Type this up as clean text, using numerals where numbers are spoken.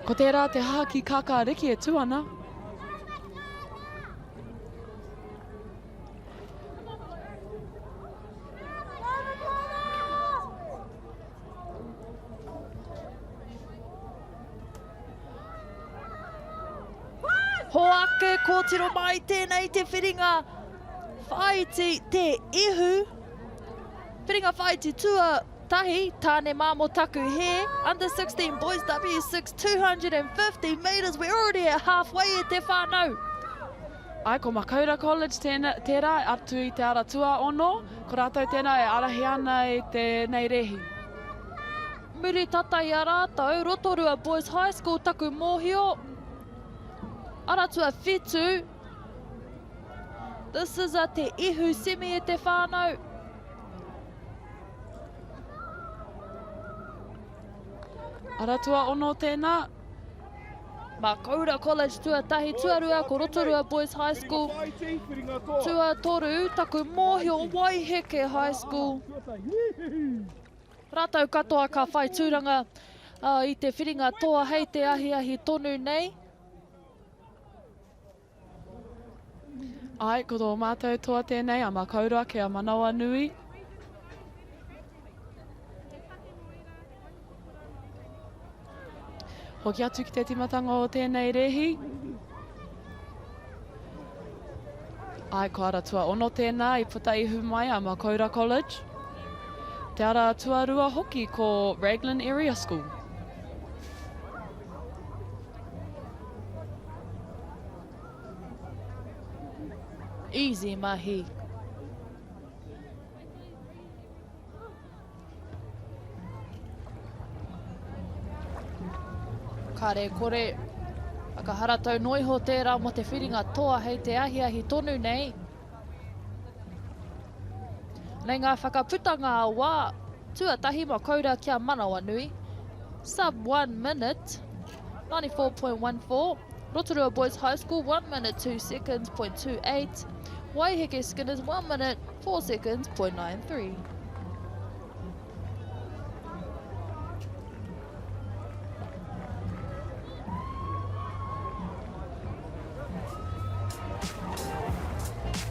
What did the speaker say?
Ko tērā te haki kaka riki e tuana. Hoake kōtiro mai tēnei te whiringa whaiti te ihu. Whiringa whaiti tua tahi, tāne māmo taku he. Under 16 boys W6, 250 metres. We're already at halfway e te whānau. Ai, ko Makaurau College tērā atu i te aratua ono. Ko rātou tēnā e arahi ana i te nei rehi. Muri tata i a rātou, Rotorua Boys High School taku mōhio. Aratua whitu. This is a te ihu semi e te whānau. Aratua ono tēnā. Makaurau College tuatahi tuarua ko Rotorua Boys High School. Tuatoru taku mōhio Waiheke High School. Rātou katoa ka whai tūranga i te whiringa toa hei te ahi tonu nei. Ai, ko tō mātou toa tēnei, a Makaurau ke a manawa nui. Hoki atu ki te timatanga o tēnei rehi. Ai, ko aratua ono tēnā i puta ihu mai a Makaurau College. Te ara tuarua hoki ko Raglan Area School. Easy mahi. Kare kore, whakaharatau noiho tērā mo te whiringa toa hei te ahi tonu nei. Nei ngā whakaputanga a wā, tuatahi Makaurau kia manawa nui. Sub 1 minute, 94.14. Rotorua Boys High School, 1 minute 2 seconds, .28. Waiheke Skinners, 1 minute 4 seconds, .93.